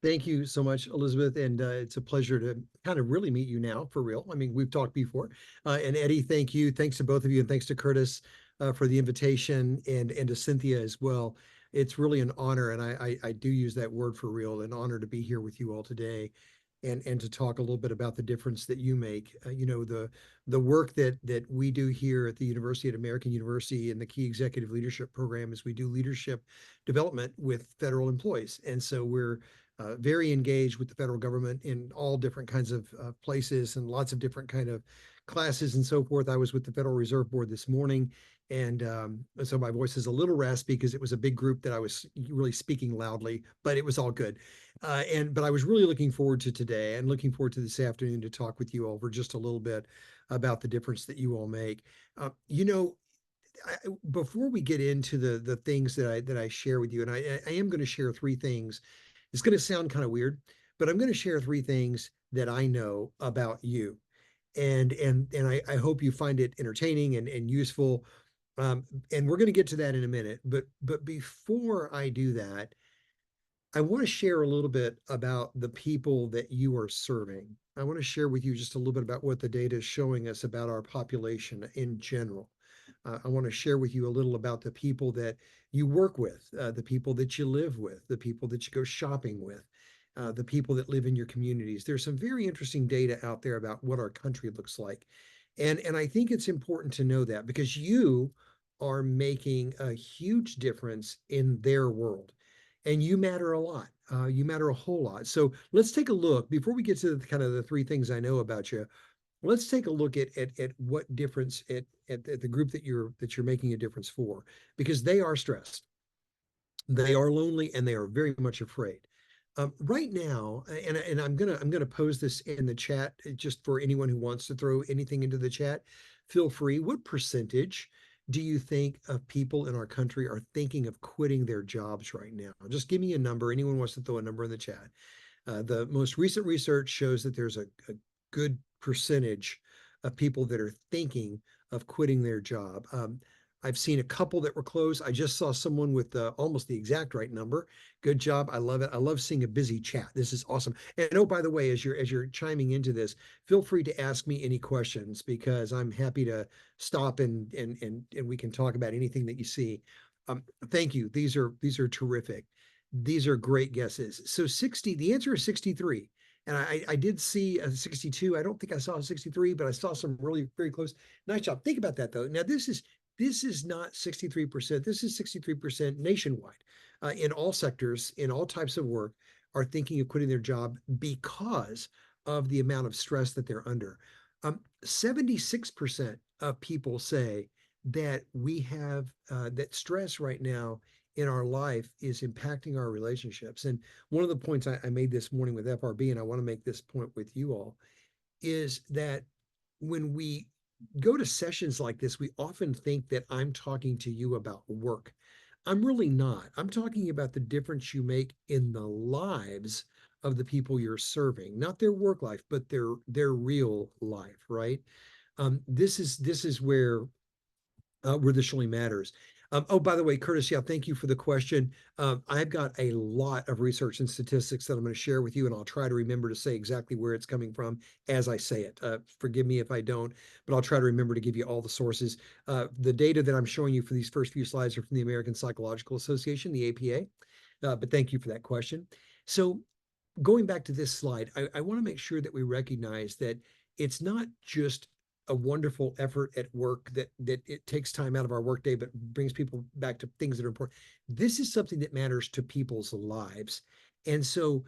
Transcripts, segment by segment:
Thank you so much, Elizabeth. And it's a pleasure to kind of really meet you now for real. I mean, we've talked before. And Eddie, thank you. Thanks to both of you. And thanks to Curtis for the invitation and to Cynthia as well. It's really an honor. And I do use that word for real, an honor to be here with you all today and to talk a little bit about the difference that you make. The work that we do here at the University at American University and the Key Executive Leadership Program is we do leadership development with federal employees. And so we're very engaged with the federal government in all different kinds of places and lots of different kind of classes and so forth. I was with the Federal Reserve Board this morning, and so my voice is a little raspy because it was a big group that I was really speaking loudly, but it was all good. But I was really looking forward to today and looking forward to this afternoon to talk with you all for just a little bit about the difference that you all make. Uh, you know, Before we get into the things that I share with you, and I am going to share three things. It's going to sound kind of weird, but I'm going to share three things that I know about you, and I hope you find it entertaining and useful. And we're going to get to that in a minute. But before I do that, I want to share a little bit about the people that you are serving. I want to share with you just a little bit about what the data is showing us about our population in general. I want to share with you a little about the people that you work with, the people that you live with, the people that you go shopping with, the people that live in your communities. There's some very interesting data out there about what our country looks like. And I think it's important to know that because you are making a huge difference in their world and you matter a lot. You matter a whole lot. So let's take a look before we get to the kind of the three things I know about you. Let's take a look at what difference at the group that you're making a difference for, because they are stressed, they are lonely, and they are very much afraid. Right now, and I'm gonna pose this in the chat just for anyone who wants to throw anything into the chat. Feel free. What percentage do you think of people in our country are thinking of quitting their jobs right now? Just give me a number. Anyone wants to throw a number in the chat. The most recent research shows that there's a good percentage of people that are thinking of quitting their job. I've seen a couple that were close. I just saw someone with almost the exact right number. Good job. I love it. I love seeing a busy chat. This is awesome. And oh, by the way, as you're chiming into this, feel free to ask me any questions because I'm happy to stop and we can talk about anything that you see. Thank you. These are terrific. These are great guesses. So 60, the answer is 63. And I did see a 62. I don't think I saw a 63, but I saw some really very close. Nice job. Think about that though. Now this is not 63%. This is 63% nationwide. In all sectors, in all types of work, are thinking of quitting their job because of the amount of stress that they're under. 76% of people say that we have that stress right now in our life is impacting our relationships. And one of the points I made this morning with FRB, and I want to make this point with you all, is that when we go to sessions like this, we often think that I'm talking to you about work. I'm really not. I'm talking about the difference you make in the lives of the people you're serving, not their work life, but their real life, right? This is where this really matters. Oh, by the way, Curtis, yeah, thank you for the question. I've got a lot of research and statistics that I'm going to share with you, and I'll try to remember to say exactly where it's coming from as I say it. Forgive me if I don't, but I'll try to remember to give you all the sources. The data that I'm showing you for these first few slides are from the American Psychological Association, the APA. But thank you for that question. So going back to this slide, I want to make sure that we recognize that it's not just a wonderful effort at work that it takes time out of our workday, but brings people back to things that are important. This is something that matters to people's lives. And so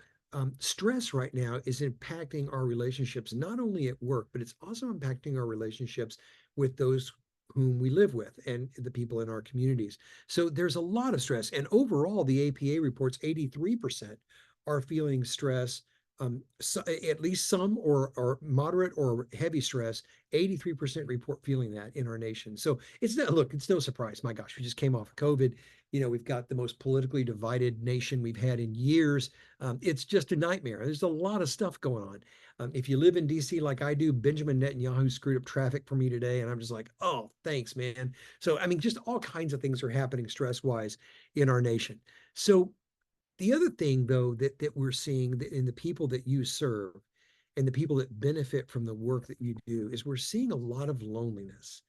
stress right now is impacting our relationships, not only at work, but it's also impacting our relationships with those whom we live with and the people in our communities. So there's a lot of stress. And overall, the APA reports 83% are feeling stress, so at least some or moderate or heavy stress. 83% report feeling that in our nation. So it's not, look, it's no surprise. My gosh, we just came off of COVID. We've got the most politically divided nation we've had in years. It's just a nightmare. There's a lot of stuff going on. If you live in DC like I do, Benjamin Netanyahu screwed up traffic for me today. And I'm just like, oh, thanks, man. So, I mean, just all kinds of things are happening stress wise in our nation. So The other thing, though, that we're seeing in the people that you serve and the people that benefit from the work that you do is we're seeing a lot of loneliness.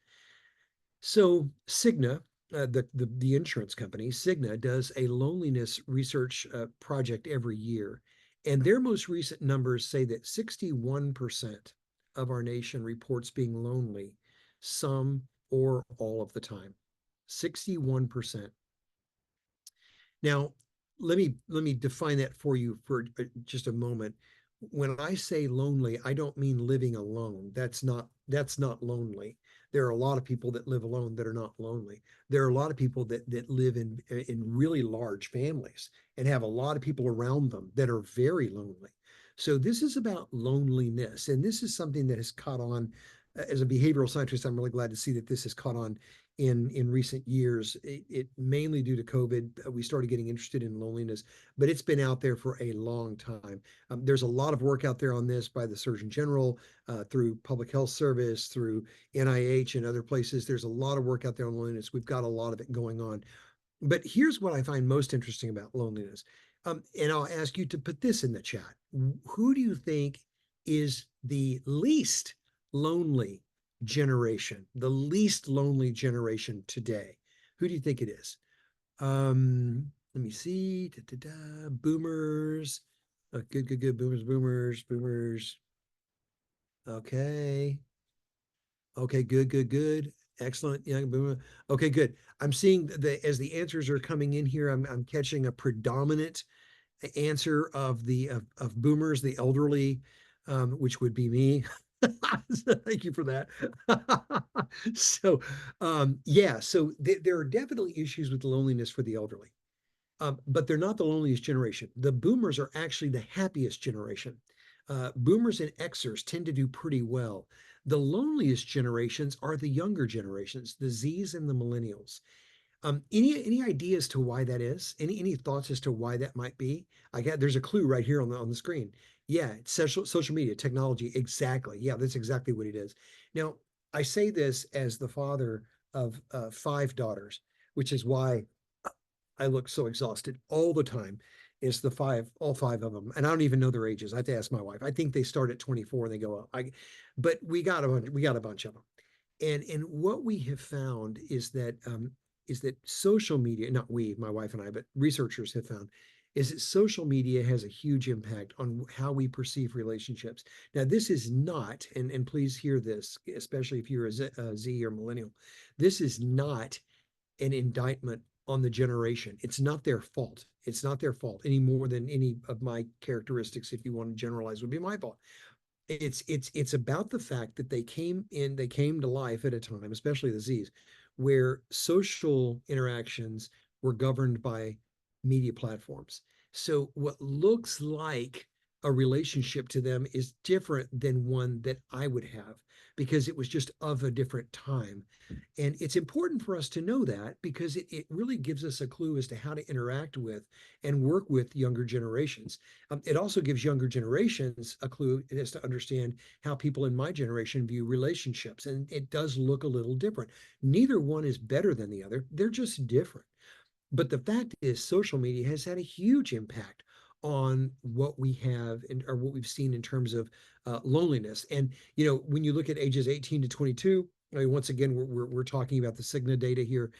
So Cigna, the insurance company, Cigna does a loneliness research project every year, and their most recent numbers say that 61% of our nation reports being lonely some or all of the time. 61%. Now, let me define that for you for just a moment. When I say lonely, I don't mean living alone. That's not lonely. There are a lot of people that live alone that are not lonely. There are a lot of people that live in really large families and have a lot of people around them that are very lonely. So this is about loneliness, and this is something that has caught on. As a behavioral scientist, I'm really glad to see that this has caught on in recent years. It mainly due to COVID, we started getting interested in loneliness, but it's been out there for a long time. There's a lot of work out there on this by the Surgeon General, through Public Health Service, through NIH and other places. There's a lot of work out there on loneliness. We've got a lot of it going on. But here's what I find most interesting about loneliness. And I'll ask you to put this in the chat. Who do you think is the least lonely generation, the least lonely generation today? Who do you think it is? Let me see. Da, da, da. Boomers. Good, good, good. Boomers. Okay. Okay, good, good, good. Excellent. Yeah, boomer. Okay, good. I'm seeing as the answers are coming in here, I'm catching a predominant answer of boomers, the elderly, which would be me. Thank you for that. So, yeah, so there are definitely issues with loneliness for the elderly, but they're not the loneliest generation. The boomers are actually the happiest generation. Boomers and Xers tend to do pretty well. The loneliest generations are the younger generations, the Zs and the millennials. Any ideas to why that is? Any thoughts as to why that might be? There's a clue right here on the screen. Yeah, it's social media technology. Exactly. Yeah, that's exactly what it is. Now, I say this as the father of five daughters, which is why I look so exhausted all the time. Is all five of them, and I don't even know their ages. I have to ask my wife. I think they start at 24 and they go up. But we got a bunch of them, and what we have found is that social media, not we, my wife and I, but researchers have found, is that social media has a huge impact on how we perceive relationships. Now, this is not, and please hear this, especially if you're a Z or millennial, this is not an indictment on the generation. It's not their fault. It's not their fault any more than any of my characteristics, if you want to generalize, would be my fault. It's about the fact that they came to life at a time, especially the Z's, where social interactions were governed by media platforms. So what looks like a relationship to them is different than one that I would have because it was just of a different time. And it's important for us to know that because it really gives us a clue as to how to interact with and work with younger generations. It also gives younger generations a clue as to understand how people in my generation view relationships. And it does look a little different. Neither one is better than the other, they're just different. But the fact is, social media has had a huge impact on what we have or what we've seen in terms of loneliness. And when you look at ages 18 to 22, I mean, once again, we're talking about the Cigna data here.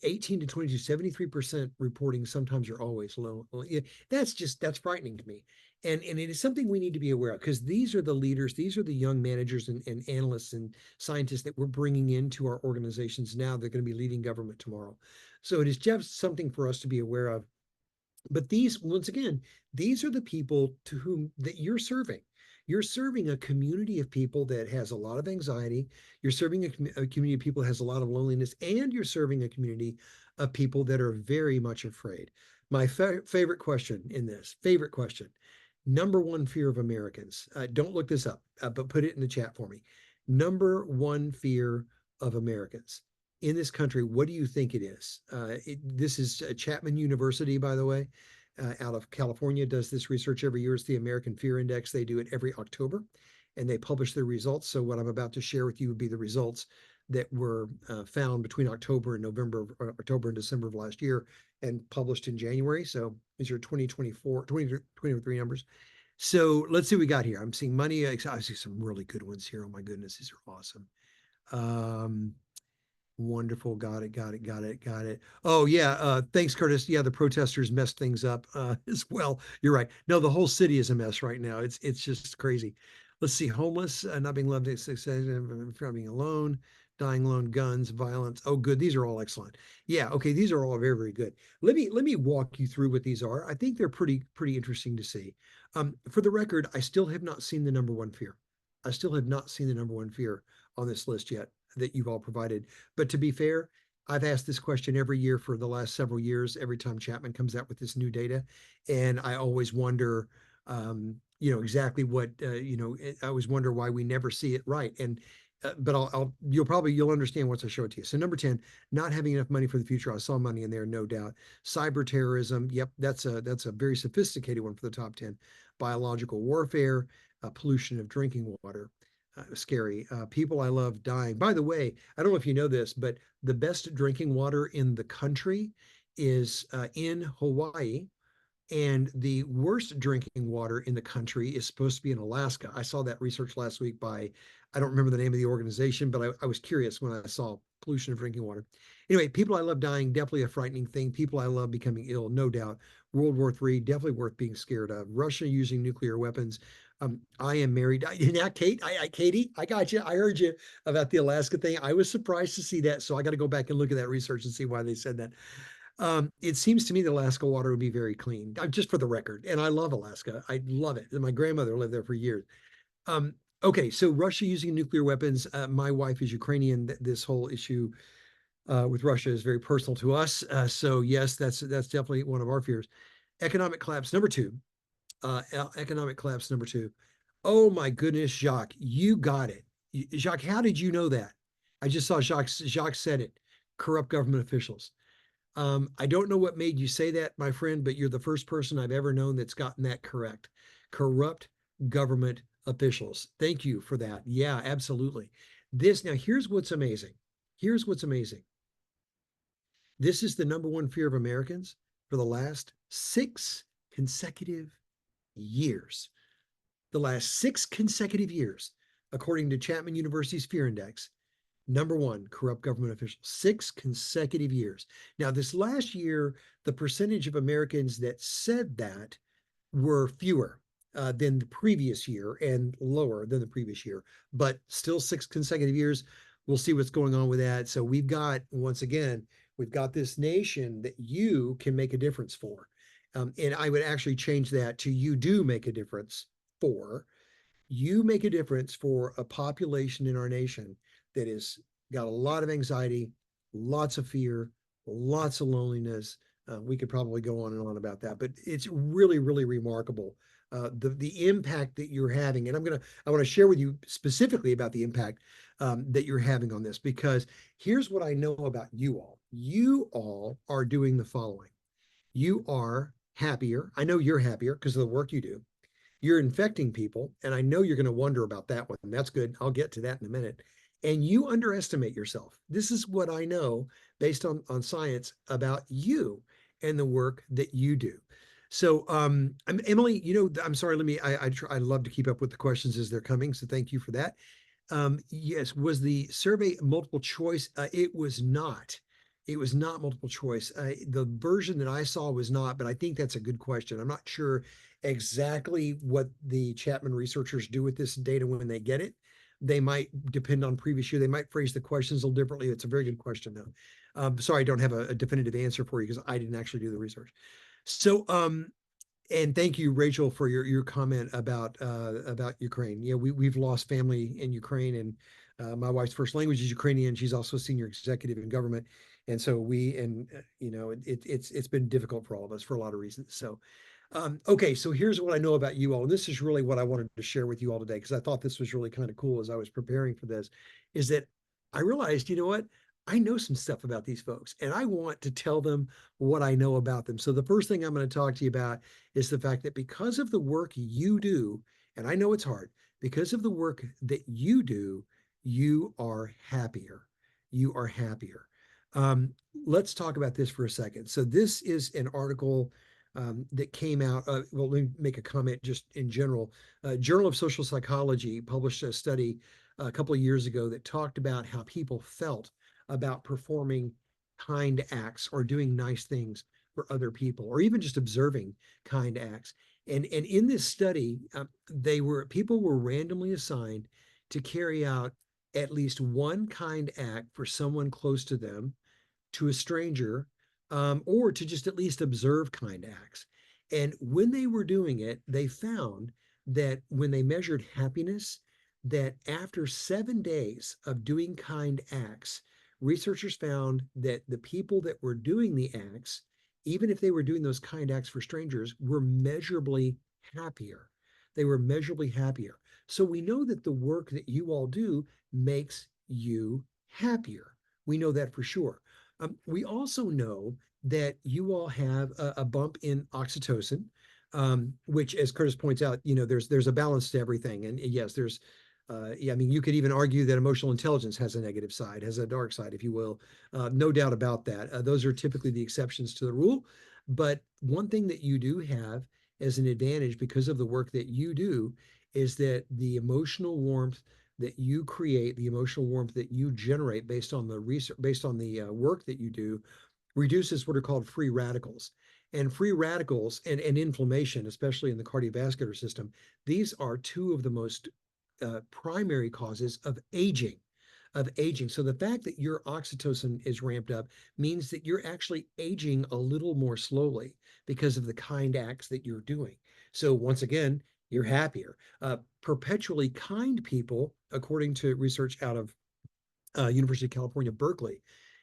18 to 22, 73% reporting sometimes or always lonely. That's frightening to me. And it is something we need to be aware of because these are the leaders, these are the young managers and analysts and scientists that we're bringing into our organizations now. They're going to be leading government tomorrow. So it is just something for us to be aware of. But once again, these are the people to whom that you're serving. You're serving a community of people that has a lot of anxiety. You're serving a community of people that has a lot of loneliness, and you're serving a community of people that are very much afraid. My favorite question in this, favorite question, number one fear of Americans. Don't look this up, but put it in the chat for me. Number one fear of Americans in this country, what do you think it is? This is Chapman University, by the way, out of California, does this research every year. It's the American Fear Index. They do it every October, and they publish their results. So what I'm about to share with you would be the results that were found between October and October and December of last year and published in January. So these are 2024, 2023 numbers. So let's see what we got here. I'm seeing money. I see some really good ones here. Oh my goodness, these are awesome. Um, Wonderful. Got it. Got it. Got it. Got it. Oh yeah. Thanks, Curtis. Yeah, the protesters messed things up as well. You're right. No, the whole city is a mess right now. It's just crazy. Let's see. Homeless, not being loved, success, from being alone, dying alone, guns, violence. Oh, good. These are all excellent. Yeah. Okay. These are all very, very good. Let me walk you through what these are. I think they're pretty interesting to see. For the record, I still have not seen the number one fear. I still have not seen the number one fear on this list yet that you've all provided. But to be fair, I've asked this question every year for the last several years, every time Chapman comes out with this new data. And I always wonder, exactly what, I always wonder why we never see it right. And, but you'll understand once I show it to you. So number 10, not having enough money for the future. I saw money in there, no doubt. Cyber terrorism. Yep. That's a very sophisticated one for the top 10. Biological warfare, pollution of drinking water. Scary. People I love dying. By the way, I don't know if you know this, but the best drinking water in the country is in Hawaii, and the worst drinking water in the country is supposed to be in Alaska. I saw that research last week by, I don't remember the name of the organization, but I was curious when I saw pollution of drinking water. Anyway, people I love dying, definitely a frightening thing. People I love becoming ill, no doubt. World War III, definitely worth being scared of. Russia using nuclear weapons. I am married. Yeah, Katie, I got you. I heard you about the Alaska thing. I was surprised to see that. So I got to go back and look at that research and see why they said that. It seems to me that Alaska water would be very clean, just for the record. And I love Alaska. I love it. And my grandmother lived there for years. Okay, so Russia using nuclear weapons. My wife is Ukrainian. This whole issue with Russia is very personal to us. So yes, that's definitely one of our fears. Economic collapse number two. Economic collapse number two. Oh my goodness, Jacques, you got it. Jacques, how did you know that? I just saw Jacques said it. Corrupt government officials. I don't know what made you say that, my friend, but you're the first person I've ever known that's gotten that correct. Corrupt government officials. Thank you for that. Yeah, absolutely. Now here's what's amazing. Here's what's amazing. This is the number one fear of Americans for the last 6 consecutive years. The last 6 consecutive years, according to Chapman University's Fear Index. Number one, corrupt government officials, 6 consecutive years. Now, this last year, the percentage of Americans that said that were fewer than the previous year and lower than the previous year, but still 6 consecutive years. We'll see what's going on with that. So once again, we've got this nation that you can make a difference for. And I would actually change that to you do make a difference for. You make a difference for a population in our nation that has got a lot of anxiety, lots of fear, lots of loneliness. We could probably go on and on about that, but it's really, really remarkable the impact that you're having. And I want to share with you specifically about the impact that you're having on this, because here's what I know about you all. You all are doing the following. You are happier. I know you're happier because of the work you do. You're infecting people, and I know you're going to wonder about that one. That's good. I'll get to that in a minute. And you underestimate yourself. This is what I know based on science about you and the work that you do. So, Emily, I'm sorry. I love to keep up with the questions as they're coming. So thank you for that. Yes, was the survey multiple choice? It was not. It was not multiple choice. The version that I saw was not, but I think that's a good question. I'm not sure exactly what the Chapman researchers do with this data when they get it. They might depend on previous year. They might phrase the questions a little differently. It's a very good question, though. Sorry, I don't have a definitive answer for you because I didn't actually do the research. So, and thank you, Rachel, for your comment about Ukraine. Yeah, we've lost family in Ukraine, and my wife's first language is Ukrainian. She's also a senior executive in government, and so it's been difficult for all of us for a lot of reasons. So, okay, so here's what I know about you all, and this is really what I wanted to share with you all today because I thought this was really kind of cool as I was preparing for this, is that I realized, you know what? I know some stuff about these folks, and I want to tell them what I know about them. So the first thing I'm going to talk to you about is the fact that because of the work you do, and I know it's hard, because of the work that you do, you are happier. you are happier. Um, let's talk about this for a second. So this is an article that came out. Well, let me make a comment just in general. Journal of Social Psychology published a study a couple of years ago that talked about how people felt about performing kind acts or doing nice things for other people, or even just observing kind acts. And in this study, people were randomly assigned to carry out at least one kind act for someone close to them, to a stranger, or to just at least observe kind acts. And when they were doing it, they found that when they measured happiness, that after 7 days of doing kind acts, researchers found that the people that were doing the acts, even if they were doing those kind acts for strangers, were measurably happier. They were measurably happier. So we know that the work that you all do makes you happier. We know that for sure. We also know that you all have a bump in oxytocin, which, as Curtis points out, there's a balance to everything. And yes, yeah, I mean, you could even argue that emotional intelligence has a negative side, has a dark side, if you will. No doubt about that. Those are typically the exceptions to the rule. But one thing that you do have as an advantage because of the work that you do is that the emotional warmth that you create, the emotional warmth that you generate based on the research, based on the work that you do, reduces what are called free radicals. And free radicals and inflammation, especially in the cardiovascular system, these are two of the most primary causes of aging. So the fact that your oxytocin is ramped up means that you're actually aging a little more slowly because of the kind acts that you're doing. So once again, you're happier. Perpetually kind people, according to research out of University of California, Berkeley,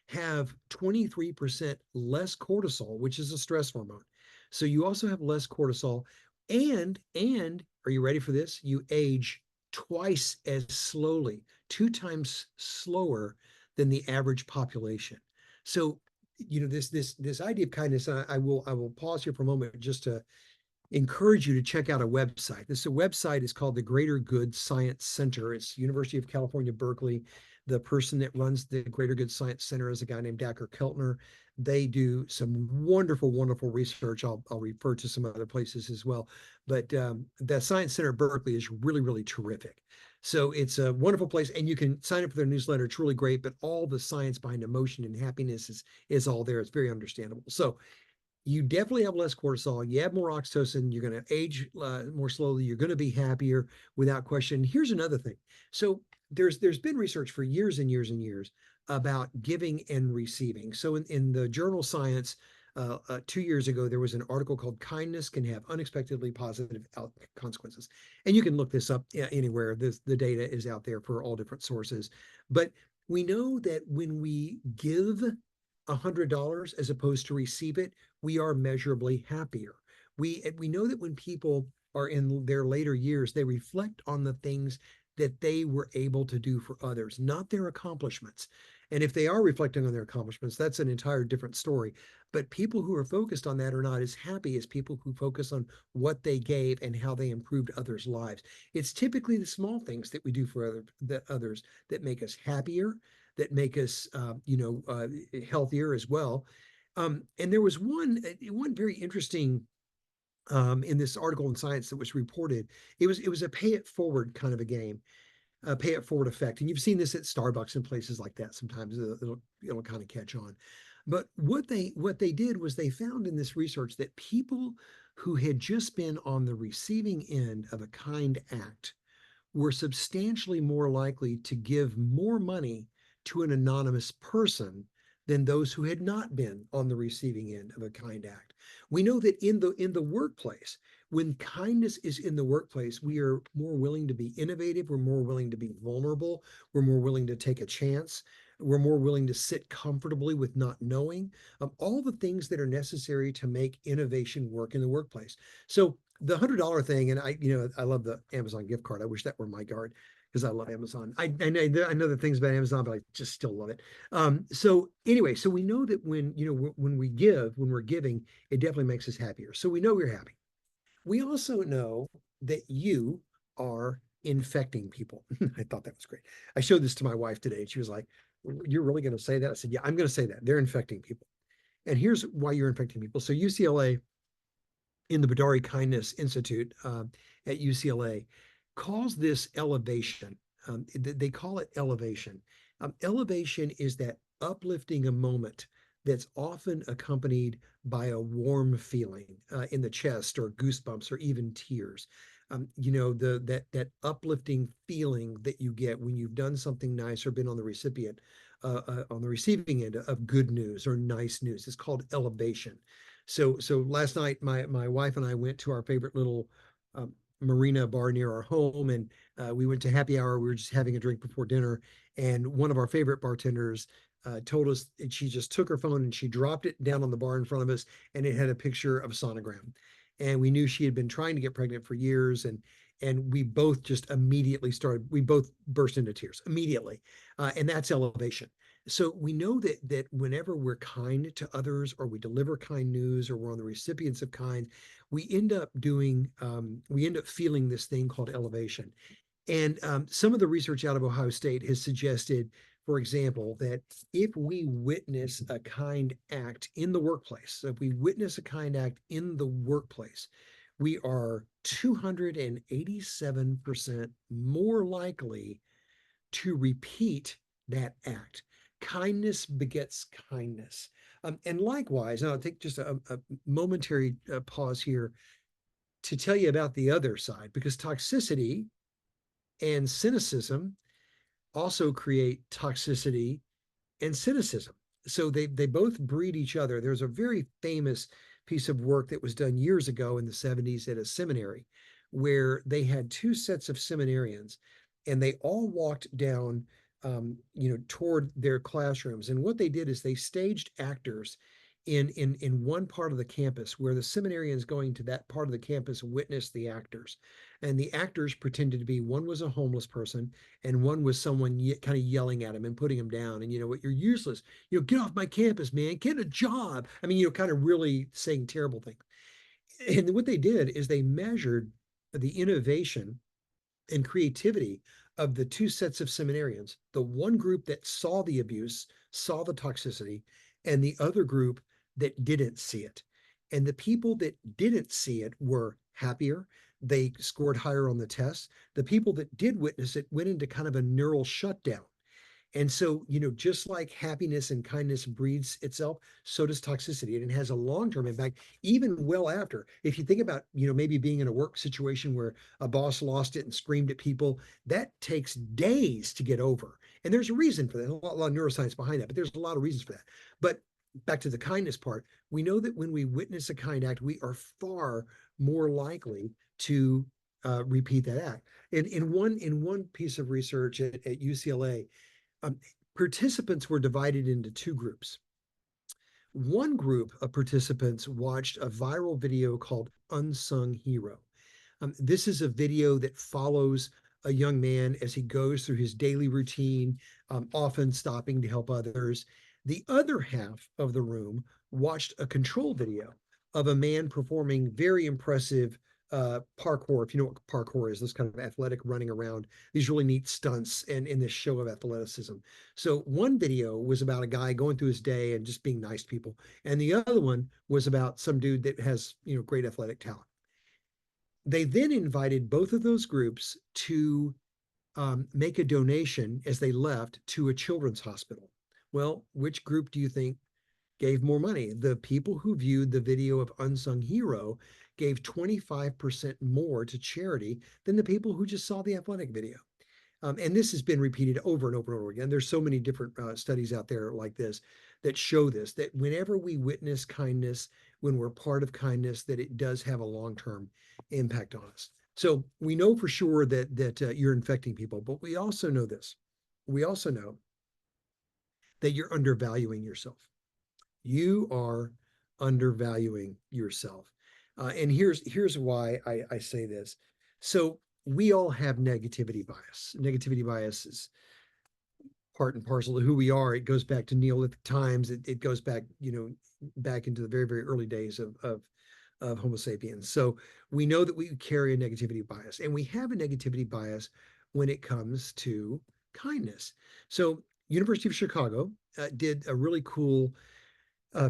have 23% less cortisol, which is a stress hormone. So you also have less cortisol, and are you ready for this? You age twice as slowly, 2 times slower than the average population. So, this idea of kindness. I will pause here for a moment just to encourage you to check out a website. This website is called the Greater Good Science Center. It's University of California, Berkeley. The person that runs the Greater Good Science Center is a guy named Dacher Keltner. They do some wonderful, wonderful research. I'll refer to some other places as well. But the Science Center at Berkeley is really, really terrific. So it's a wonderful place, and you can sign up for their newsletter. It's really great, but all the science behind emotion and happiness is all there. It's very understandable. So you definitely have less cortisol. You have more oxytocin. You're going to age more slowly. You're going to be happier without question. Here's another thing. So there's been research for years and years and years about giving and receiving. So in the journal Science, 2 years ago, there was an article called "Kindness Can Have Unexpectedly Positive Consequences," and you can look this up anywhere. The data is out there for all different sources, but we know that when we give $100 as opposed to receive it, we are measurably happier. We know that when people are in their later years, they reflect on the things that they were able to do for others, not their accomplishments. And if they are reflecting on their accomplishments, that's an entire different story. But people who are focused on that are not as happy as people who focus on what they gave and how they improved others' lives. It's typically the small things that we do for others that make us happier, that make us, healthier as well. And there was one very interesting in this article in Science that was reported. It was a pay it forward kind of a game, a pay it forward effect, and you've seen this at Starbucks and places like that. Sometimes it'll kind of catch on. But what they did was they found in this research that people who had just been on the receiving end of a kind act were substantially more likely to give more money to an anonymous person than those who had not been on the receiving end of a kind act. We know that in the workplace, when kindness is in the workplace, we are more willing to be innovative, we're more willing to be vulnerable, we're more willing to take a chance, we're more willing to sit comfortably with not knowing, all the things that are necessary to make innovation work in the workplace. So the $100 thing, and I love the Amazon gift card. I wish that were my card because I love Amazon. I know the things about Amazon, but I just still love it. So anyway, so we know that when we give, when we're giving, it definitely makes us happier. So we know we're happy. We also know that you are infecting people. I thought that was great. I showed this to my wife today, and she was like, You're really going to say that? I said, yeah, I'm going to say that. They're infecting people. And here's why you're infecting people. So UCLA, in the Badari Kindness Institute at UCLA, calls this elevation. They call it elevation. Elevation is that uplifting a moment that's often accompanied by a warm feeling in the chest, or goosebumps, or even tears. That uplifting feeling that you get when you've done something nice or been on the receiving end of good news or nice news. It's called elevation. So last night, my wife and I went to our favorite little marina bar near our home, and we went to happy hour. We were just having a drink before dinner, and one of our favorite bartenders told us she just took her phone and she dropped it down on the bar in front of us, and it had a picture of a sonogram. And we knew she had been trying to get pregnant for years, and we both just immediately started. We both burst into tears immediately, and that's elevation. So we know that whenever we're kind to others, or we deliver kind news, or we're on the recipients of kind, we end up feeling this thing called elevation. And some of the research out of Ohio State has suggested, for example, that if we witness a kind act in the workplace, so if we witness a kind act in the workplace, we are 287% more likely to repeat that act. Kindness begets kindness. And likewise, and I'll take just a momentary pause here to tell you about the other side, because toxicity and cynicism also create toxicity and cynicism. So they both breed each other. There's a very famous piece of work that was done years ago in the 70s at a seminary, where they had two sets of seminarians, and they all walked down toward their classrooms. And what they did is they staged actors in one part of the campus, where the seminarians going to that part of the campus witnessed the actors. And the actors pretended to be, one was a homeless person, and one was someone kind of yelling at him and putting him down. And, what, you're useless. Get off my campus, man. Get a job. I mean, kind of really saying terrible things. And what they did is they measured the innovation and creativity of the two sets of seminarians: the one group that saw the abuse, saw the toxicity, and the other group that didn't see it. And the people that didn't see it were happier. They scored higher on the test. The people that did witness it went into kind of a neural shutdown. And so, just like happiness and kindness breeds itself, so does toxicity. And it has a long-term impact, even well after. If you think about, maybe being in a work situation where a boss lost it and screamed at people, that takes days to get over. And there's a reason for that, a lot of neuroscience behind that, but there's a lot of reasons for that. But back to the kindness part, we know that when we witness a kind act, we are far more likely to repeat that act. And in one piece of research at UCLA, um, participants were divided into two groups. One group of participants watched a viral video called Unsung Hero. This is a video that follows a young man as he goes through his daily routine, often stopping to help others. The other half of the room watched a control video of a man performing very impressive parkour. If you know what parkour is, this kind of athletic running around, these really neat stunts and in this show of athleticism. So one video was about a guy going through his day and just being nice to people, and the other one was about some dude that has great athletic talent. They then invited both of those groups to make a donation as they left to a children's hospital. Well, which group do you think gave more money? The people who viewed the video of Unsung Hero gave 25% more to charity than the people who just saw the athletic video. And this has been repeated over and over and over again. There's so many different studies out there like this that show this, that whenever we witness kindness, when we're part of kindness, that it does have a long-term impact on us. So we know for sure that you're infecting people, but we also know this. We also know that you're undervaluing yourself. You are undervaluing yourself. And here's why I say this. So we all have negativity bias. Negativity bias is part and parcel of who we are. It goes back to Neolithic times. It goes back, back into the very, very early days of Homo sapiens. So we know that we carry a negativity bias, and we have a negativity bias when it comes to kindness. So University of Chicago did a really cool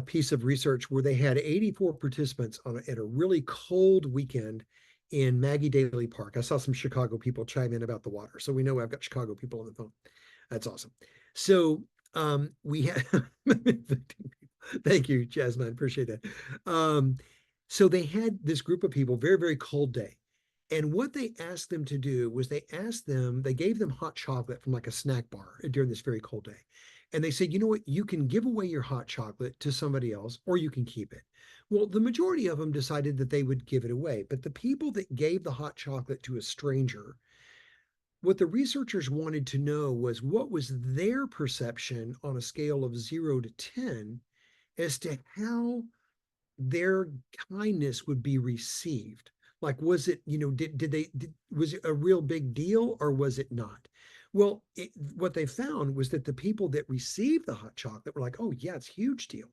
piece of research where they had 84 participants at a really cold weekend in Maggie Daley Park. I saw some Chicago people chime in about the water, so we know I've got Chicago people on the phone. That's awesome. So we had thank you, Jasmine. Appreciate that. So they had this group of people, very, very cold day. And what they asked them to do was they gave them hot chocolate from like a snack bar during this very cold day. And they said, you know what, you can give away your hot chocolate to somebody else or you can keep it. Well, the majority of them decided that they would give it away. But the people that gave the hot chocolate to a stranger, what the researchers wanted to know was what was their perception on a scale of 0 to 10 as to how their kindness would be received. Like, was it, was it a real big deal or was it not? Well, what they found was that the people that received the hot chocolate were like, oh, yeah, it's a huge deal.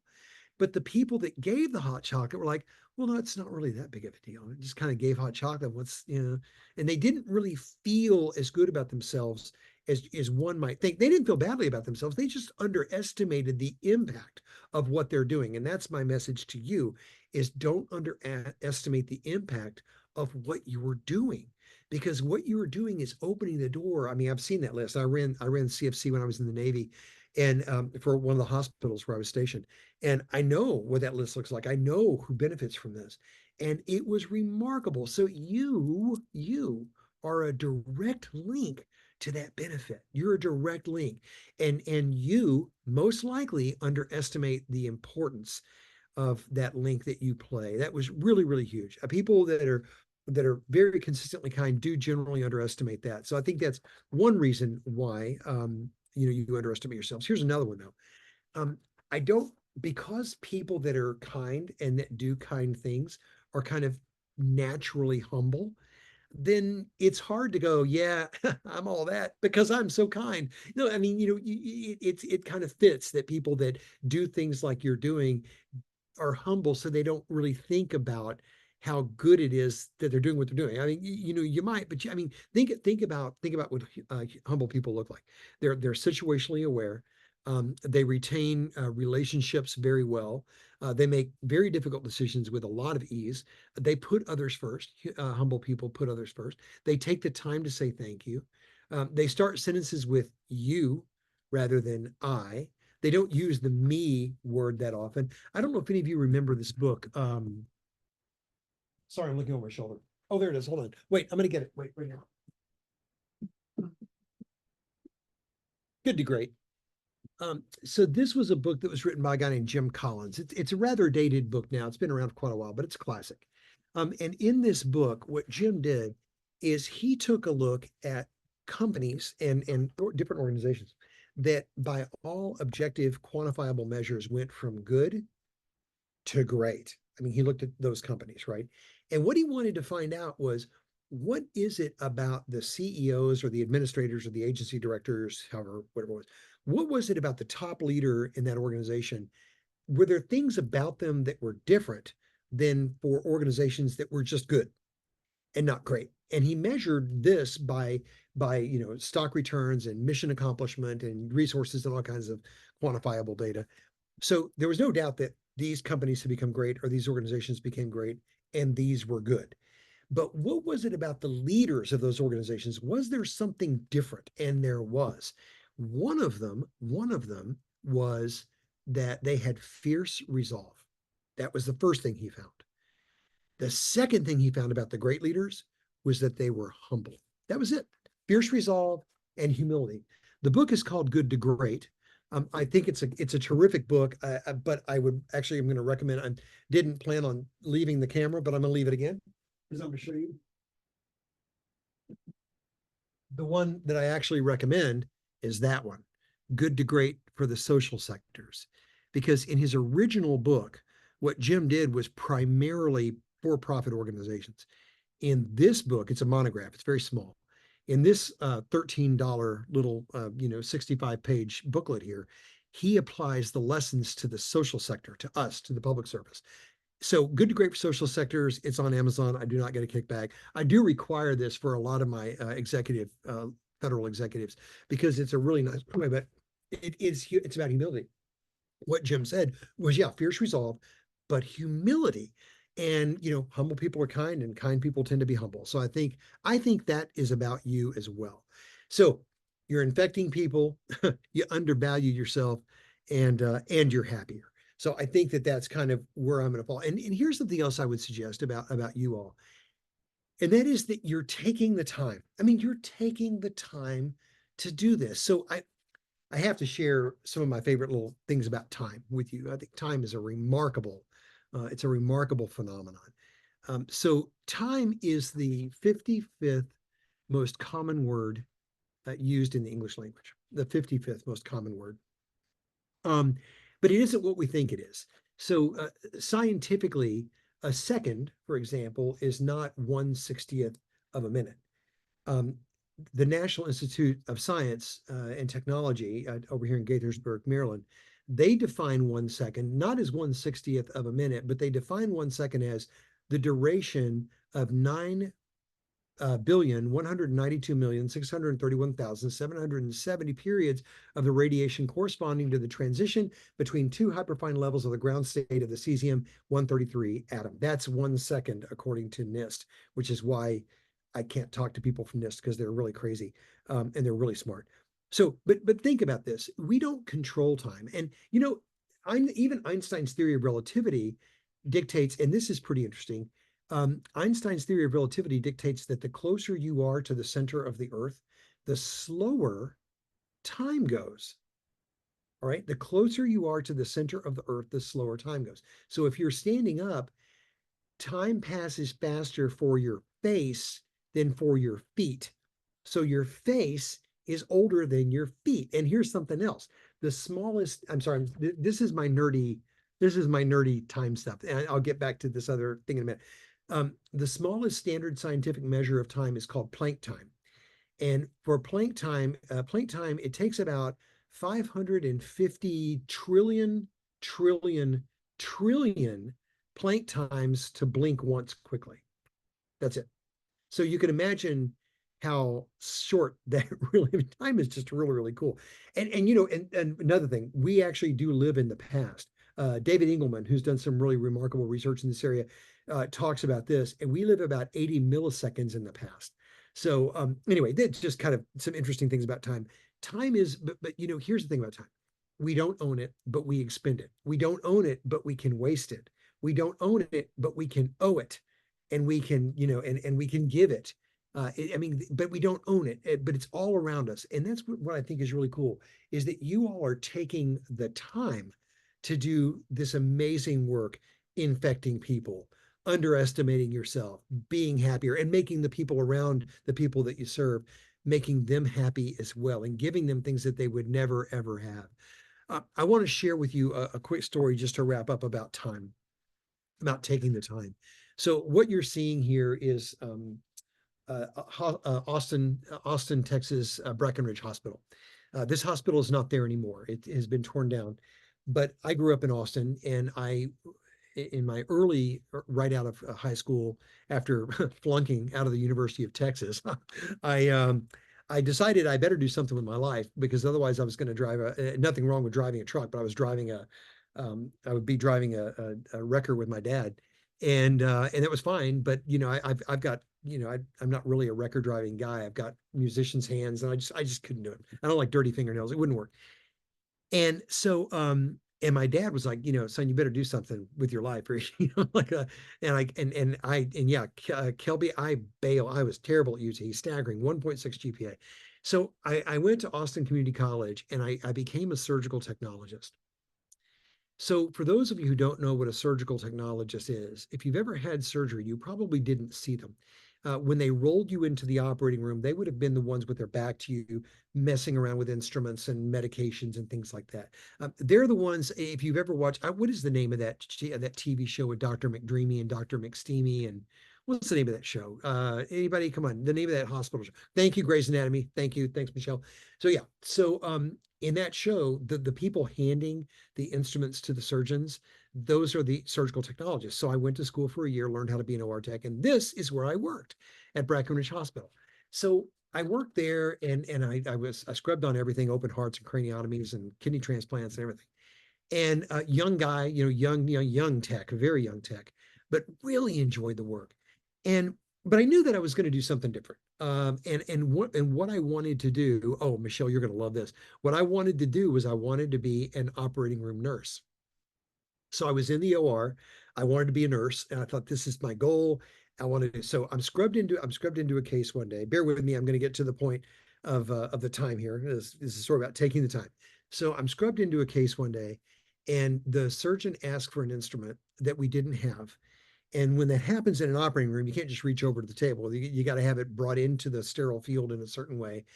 But the people that gave the hot chocolate were like, well, no, it's not really that big of a deal. It just kind of gave hot chocolate. And they didn't really feel as good about themselves as one might think. They didn't feel badly about themselves. They just underestimated the impact of what they're doing. And that's my message to you is don't underestimate the impact of what you are doing. Because what you are doing is opening the door. I mean, I've seen that list. I ran CFC when I was in the Navy, and for one of the hospitals where I was stationed. And I know what that list looks like. I know who benefits from this. And it was remarkable. So you are a direct link to that benefit. You're a direct link. And you most likely underestimate the importance of that link that you play. That was really, really huge. People that are very consistently kind do generally underestimate that. So I think that's one reason why you underestimate yourselves. Here's another one though. I don't, because people that are kind and that do kind things are kind of naturally humble, then it's hard to go, yeah, I'm all that because I'm so kind. No, I mean, it kind of fits that people that do things like you're doing are humble, so they don't really think about how good it is that they're doing what they're doing. I mean, you might, but I mean, think about what humble people look like. They're situationally aware. They retain relationships very well. They make very difficult decisions with a lot of ease. They put others first. Humble people put others first. They take the time to say thank you. They start sentences with you rather than I. They don't use the me word that often. I don't know if any of you remember this book. Sorry, I'm looking over my shoulder. Oh, there it is. Hold on. Wait, I'm going to get it. Wait, right now. Good to great. So this was a book that was written by a guy named Jim Collins. It's a rather dated book now. It's been around for quite a while, but it's a classic. And in this book, what Jim did is he took a look at companies and different organizations that by all objective quantifiable measures went from good to great. I mean, he looked at those companies, right? And what he wanted to find out was what is it about the CEOs or the administrators or the agency directors, however, whatever it was, what was it about the top leader in that organization? Were there things about them that were different than for organizations that were just good and not great? And he measured this by stock returns and mission accomplishment and resources and all kinds of quantifiable data. So there was no doubt that these companies had become great or these organizations became great and these were good. But what was it about the leaders of those organizations? Was there something different? And there was. One of them was that they had fierce resolve. That was the first thing he found. The second thing he found about the great leaders was that they were humble. That was it. Fierce resolve and humility. The book is called Good to Great. I think it's a terrific book, but I'm going to recommend. I didn't plan on leaving the camera, but I'm going to leave it again because I'm going to show you the one that I actually recommend is that one, Good to Great for the Social Sectors, because in his original book, what Jim did was primarily for-profit organizations. In this book, it's a monograph. It's very small. In this $13 little, 65-page booklet here, he applies the lessons to the social sector, to us, to the public service. So Good to Great for Social Sectors. It's on Amazon. I do not get a kickback. I do require this for a lot of my federal executives, because it's a really nice way. But it's about humility. What Jim said was, yeah, fierce resolve, but humility. And humble people are kind, and kind people tend to be humble. So I think that is about you as well. So you're infecting people, you undervalue yourself, and you're happier. So I think that that's kind of where I'm going to fall. And here's something else I would suggest about you all, and that is that you're taking the time. I mean, you're taking the time to do this. So I have to share some of my favorite little things about time with you. I think time is it's a remarkable phenomenon. So time is the 55th most common word used in the English language, the 55th most common word. Um, but it isn't what we think it is. So scientifically, a second, for example, is not 1/60th of a minute. Um, the National Institute of Science and Technology over here in Gaithersburg, Maryland, they define 1 second not as 1/60th of a minute, but they define 1 second as the duration of 9,192,631,770 periods of the radiation corresponding to the transition between two hyperfine levels of the ground state of the cesium-133 atom. That's 1 second, according to NIST, which is why I can't talk to people from NIST, because they're really crazy, and they're really smart. So, but think about this: we don't control time, and even Einstein's theory of relativity dictates, and this is pretty interesting. Einstein's theory of relativity dictates that the closer you are to the center of the Earth, the slower time goes. All right. The closer you are to the center of the Earth, the slower time goes. So if you're standing up, time passes faster for your face than for your feet. So your face is older than your feet. And here's something else. The smallest, I'm sorry, this is my nerdy time stuff. And I'll get back to this other thing in a minute. The smallest standard scientific measure of time is called Planck time. And for Planck time, it takes about 550 trillion Planck times to blink once quickly. That's it. So you can imagine how short that really time is. Just really, really cool. And another thing, we actually do live in the past. David Engelman, who's done some really remarkable research in this area, talks about this, and we live about 80 milliseconds in the past. So anyway, that's just kind of some interesting things about time. Time is, but here's the thing about time. We don't own it, but we expend it. We don't own it, but we can waste it. We don't own it, but we can owe it, and we can, and we can give it. I mean, but we don't own it, but it's all around us. And that's what I think is really cool, is that you all are taking the time to do this amazing work, infecting people, underestimating yourself, being happier, and making the people around the people that you serve, making them happy as well, and giving them things that they would never, ever have. I want to share with you a quick story just to wrap up about time, about taking the time. So what you're seeing here is Austin, Texas, Breckenridge Hospital. This hospital is not there anymore. It has been torn down. But I grew up in Austin, and in my right out of high school, after flunking out of the University of Texas, I decided I better do something with my life, because otherwise I was going to drive nothing wrong with driving a truck, but I would be driving a wrecker with my dad, and that was fine. But I've got I'm not really a record driving guy. I've got musician's hands, and I just couldn't do it. I don't like dirty fingernails. It wouldn't work. And so, and my dad was like, son, you better do something with your life, or like yeah, Kelby, I bail. I was terrible at UT, staggering 1.6 GPA. So I went to Austin Community College, and I became a surgical technologist. So, for those of you who don't know what a surgical technologist is, if you've ever had surgery, you probably didn't see them. When they rolled you into the operating room, they would have been the ones with their back to you, messing around with instruments and medications and things like that. They're the ones, if you've ever watched, what is the name of that TV show with Dr. McDreamy and Dr. McSteamy, and what's the name of that show? Anybody? Come on, the name of that hospital show. Thank you, Grey's Anatomy. Thank you. Thanks, Michelle. So yeah, so in that show, the people handing the instruments to the surgeons, those are the surgical technologists. So I went to school for a year, learned how to be an OR tech, and this is where I worked, at Breckenridge Hospital. So I worked there, and I scrubbed on everything, open hearts and craniotomies and kidney transplants and everything. And a young guy, young tech, very young tech, but really enjoyed the work. And but I knew that I was going to do something different. And what I wanted to do, oh, Michelle, you're going to love this. What I wanted to do was I wanted to be an operating room nurse. So I was in the OR. I wanted to be a nurse, and I thought this is my goal. I wanted to. So I'm scrubbed into a case one day. Bear with me. I'm going to get to the point of the time here. This is sort of about taking the time. So I'm scrubbed into a case one day, and the surgeon asked for an instrument that we didn't have. And when that happens in an operating room, you can't just reach over to the table. You got to have it brought into the sterile field in a certain way.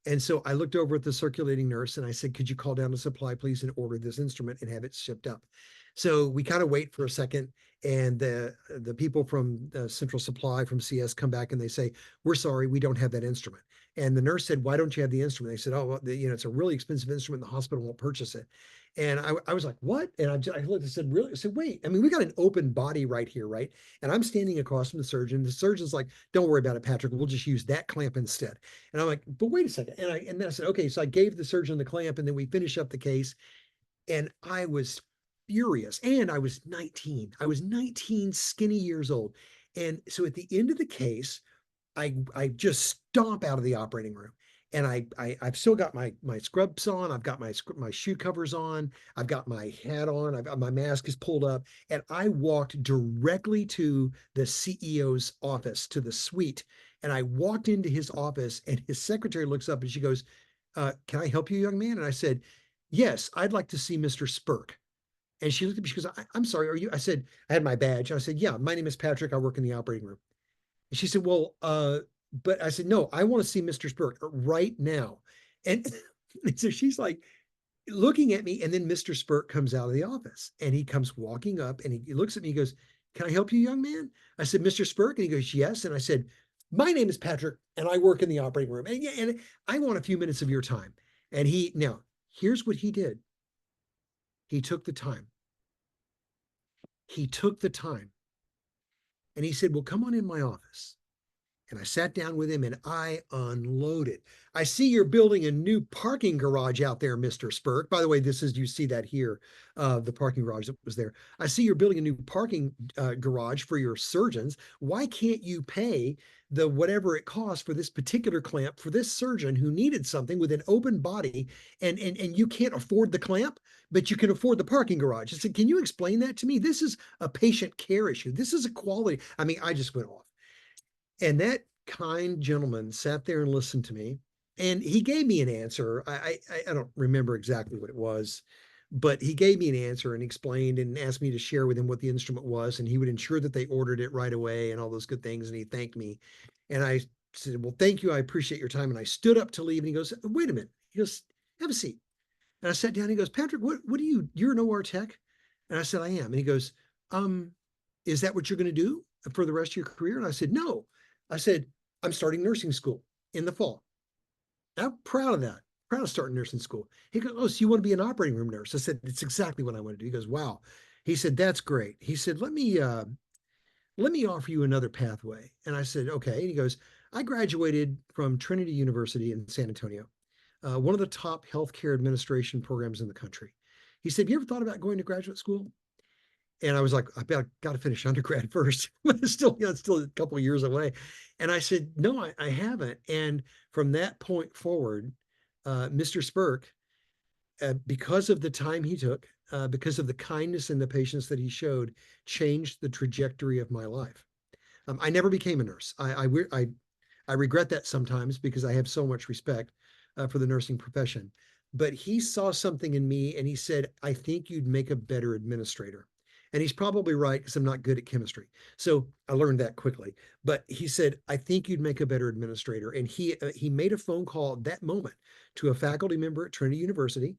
And so I looked over at the circulating nurse and I said, could you call down the supply, please, and order this instrument and have it shipped up? So we kind of wait for a second, and the people from Central Supply from CS come back and they say, we're sorry, we don't have that instrument. And the nurse said, why don't you have the instrument? They said, oh, well, it's a really expensive instrument. The hospital won't purchase it. And I was like, what? And I looked and said, really? I said, wait, I mean, we got an open body right here, right? And I'm standing across from the surgeon. The surgeon's like, don't worry about it, Patrick. We'll just use that clamp instead. And I'm like, but wait a second. And then I said, okay. So I gave the surgeon the clamp, and then we finish up the case. And I was furious. And I was 19. I was 19 skinny years old. And so at the end of the case, I just stomp out of the operating room. And I've still got my scrubs on. I've got my shoe covers on. I've got my hat on. I've got my mask is pulled up, and I walked directly to the CEO's office, to the suite. And I walked into his office, and his secretary looks up and she goes, "Can I help you, young man?" And I said, "Yes, I'd like to see Mr. Spurk." And she looked at me. She goes, "I'm sorry, are you?" I said, "I had my badge." I said, "Yeah, my name is Patrick. I work in the operating room." And she said, well, but I said, no, I want to see Mr. Spurk right now. And so she's like looking at me. And then Mr. Spurk comes out of the office, and he comes walking up, and he looks at me. He goes, "Can I help you, young man?" I said, "Mr. Spurk." And he goes, "Yes." And I said, "My name is Patrick, and I work in the operating room. And I want a few minutes of your time." And now here's what he did. He took the time. He took the time, and he said, well, come on in my office. And I sat down with him and I unloaded. "I see you're building a new parking garage out there, Mr. Spurk." By the way, you see that here, the parking garage that was there. "I see you're building a new parking garage for your surgeons. Why can't you pay the whatever it costs for this particular clamp for this surgeon who needed something with an open body, and you can't afford the clamp, but you can afford the parking garage?" I said, "Can you explain that to me? This is a patient care issue. This is a quality." I mean, I just went off. And that kind gentleman sat there and listened to me, and he gave me an answer. I don't remember exactly what it was, but he gave me an answer and explained and asked me to share with him what the instrument was, and he would ensure that they ordered it right away and all those good things. And he thanked me. And I said, well, thank you. I appreciate your time. And I stood up to leave, and he goes, wait a minute. He goes, have a seat. And I sat down. He goes, Patrick, what do you're an OR tech? And I said, I am. And he goes, um, is that what you're going to do for the rest of your career? And I said, no. I said, I'm starting nursing school in the fall. I'm proud of that. Proud of starting nursing school. He goes, oh, so you want to be an operating room nurse? I said, it's exactly what I want to do. He goes, wow. He said, that's great. He said, let me offer you another pathway. And I said, okay. And he goes, I graduated from Trinity University in San Antonio, one of the top healthcare administration programs in the country. He said, you ever thought about going to graduate school? And I was like, I bet I got to finish undergrad first. It's still a couple of years away. And I said, no, I haven't. And from that point forward, Mr. Spurk, because of the time he took, because of the kindness and the patience that he showed, changed the trajectory of my life. I never became a nurse. I regret that sometimes because I have so much respect for the nursing profession. But he saw something in me, and he said, I think you'd make a better administrator. And he's probably right because I'm not good at chemistry. So I learned that quickly. But he said, I think you'd make a better administrator. And he made a phone call at that moment to a faculty member at Trinity University.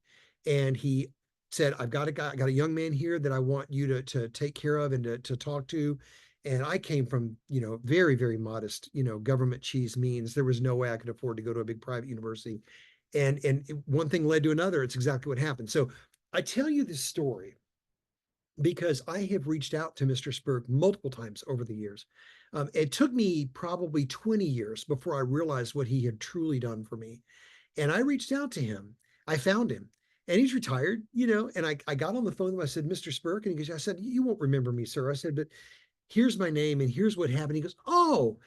And he said, I've got a guy, I got a young man here that I want you to take care of and to talk to. And I came from, very, very modest, government cheese means. There was no way I could afford to go to a big private university. And one thing led to another. It's exactly what happened. So I tell you this story because I have reached out to Mr. Spurk multiple times over the years. It took me probably 20 years before I realized what he had truly done for me. And I reached out to him. I found him and he's retired, and I got on the phone with him. I said, Mr. Spurk. And he goes, I said, you won't remember me, sir. I said, but here's my name and here's what happened. He goes, oh,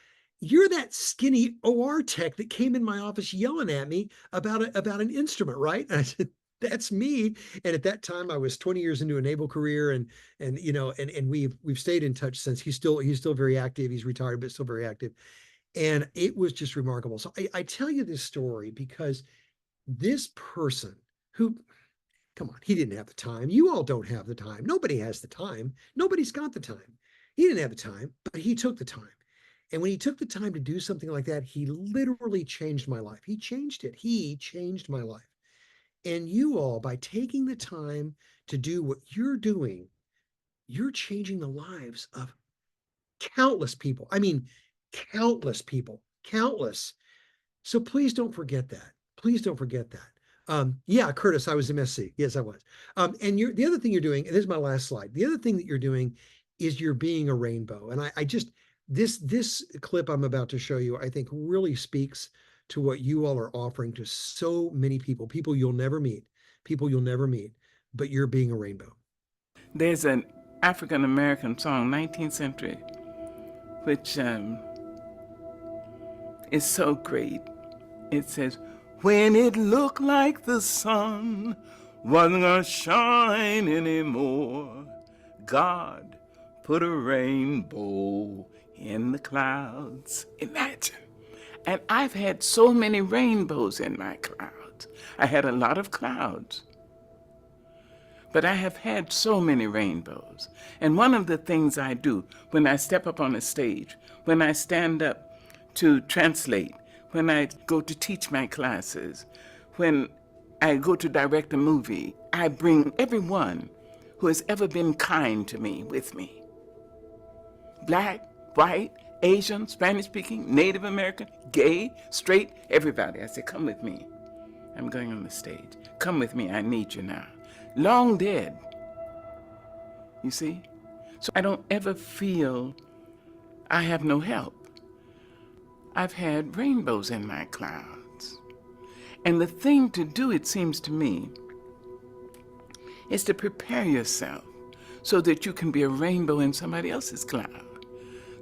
you're that skinny OR tech that came in my office yelling at me about an instrument, right? And I said, that's me. And at that time I was 20 years into a naval career, and we've stayed in touch since. He's still very active. He's retired, but still very active. And it was just remarkable. So I tell you this story because this person who, come on, he didn't have the time. You all don't have the time. Nobody has the time. Nobody's got the time. He didn't have the time, but he took the time. And when he took the time to do something like that, he literally changed my life. He changed it. He changed my life. And you all, by taking the time to do what you're doing, you're changing the lives of countless people. I mean, countless people, countless. So please don't forget that. Please don't forget that. Yeah, Curtis, I was MSc. Yes, I was. And the other thing you're doing, and this is my last slide. The other thing that you're doing is you're being a rainbow. And I just this clip I'm about to show you, I think really speaks to what you all are offering to so many people you'll never meet, but you're being a rainbow. There's an African American song, 19th century, which is so great. It says, when it looked like the sun wasn't gonna shine anymore, God put a rainbow in the clouds. Imagine. And I've had so many rainbows in my clouds. I had a lot of clouds, but I have had so many rainbows. And one of the things I do when I step up on a stage, when I stand up to translate, when I go to teach my classes, when I go to direct a movie, I bring everyone who has ever been kind to me with me. Black, white, Asian, Spanish-speaking, Native American, gay, straight, everybody. I say, come with me. I'm going on the stage. Come with me, I need you now. Long dead, you see? So I don't ever feel I have no help. I've had rainbows in my clouds. And the thing to do, it seems to me, is to prepare yourself so that you can be a rainbow in somebody else's cloud.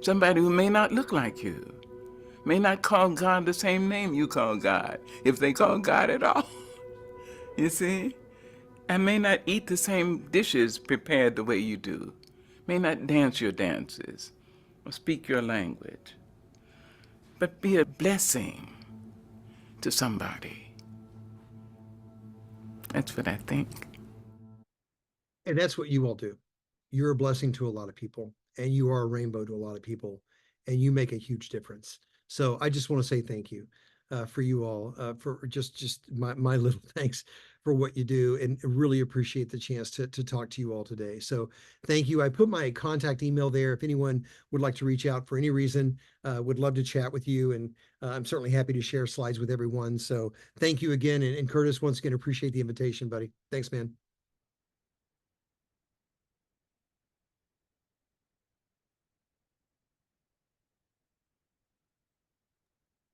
Somebody who may not look like you, may not call God the same name you call God, if they call God at all. You see? And may not eat the same dishes prepared the way you do, may not dance your dances or speak your language, but be a blessing to somebody. That's what I think. And that's what you all do. You're a blessing to a lot of people, and you are a rainbow to a lot of people, and you make a huge difference. So I just want to say thank you for you all, for just my little thanks for what you do, and really appreciate the chance to talk to you all today. So thank you. I put my contact email there. If anyone would like to reach out for any reason, would love to chat with you. And I'm certainly happy to share slides with everyone. So thank you again. And Curtis, once again, appreciate the invitation, buddy. Thanks, man.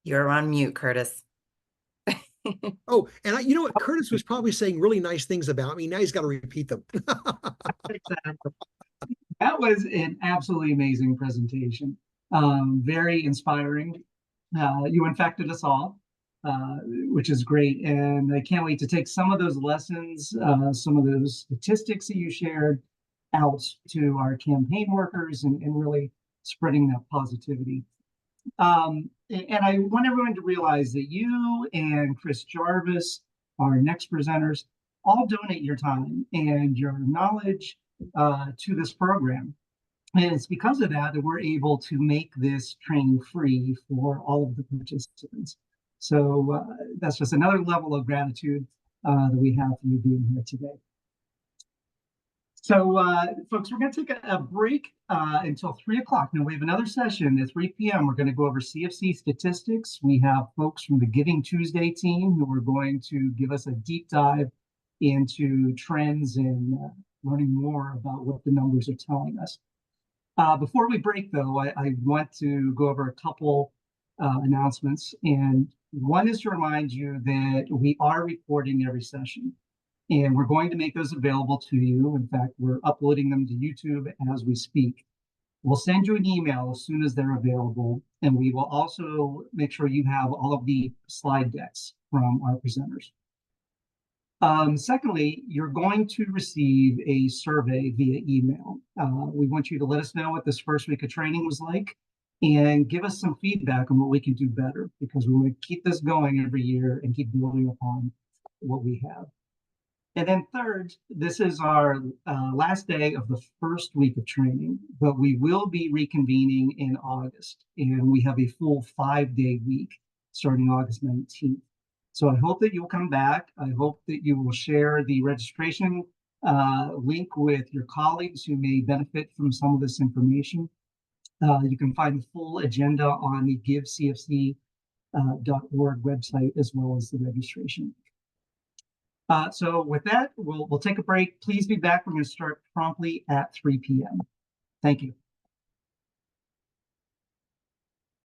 You're on mute, Curtis. Oh, and you know what? Curtis was probably saying really nice things about me. Now he's got to repeat them. Exactly. That was an absolutely amazing presentation. Very inspiring. You infected us all, which is great. And I can't wait to take some of those lessons, some of those statistics that you shared out to our campaign workers and really spreading that positivity. And I want everyone to realize that you and Chris Jarvis, our next presenters, all donate your time and your knowledge to this program. And it's because of that that we're able to make this training free for all of the participants. So that's just another level of gratitude that we have for you being here today. So, folks, we're going to take a break until 3 o'clock. Now, we have another session at 3 p.m. We're going to go over CFC statistics. We have folks from the Giving Tuesday team who are going to give us a deep dive into trends and learning more about what the numbers are telling us. Before we break, though, I want to go over a couple announcements. And one is to remind you that we are recording every session, and we're going to make those available to you. In fact, we're uploading them to YouTube as we speak. We'll send you an email as soon as they're available, and we will also make sure you have all of the slide decks from our presenters. Secondly, you're going to receive a survey via email. We want you to let us know what this first week of training was like and give us some feedback on what we can do better, because we want to keep this going every year and keep building upon what we have. And then third, this is our last day of the first week of training, but we will be reconvening in August, and we have a full 5-day week starting August 19th. So I hope that you'll come back. I hope that you will share the registration link with your colleagues who may benefit from some of this information. You can find the full agenda on the givecfc.org website, as well as the registration. So with that, we'll take a break. Please be back. We're going to start promptly at 3 p.m. Thank you.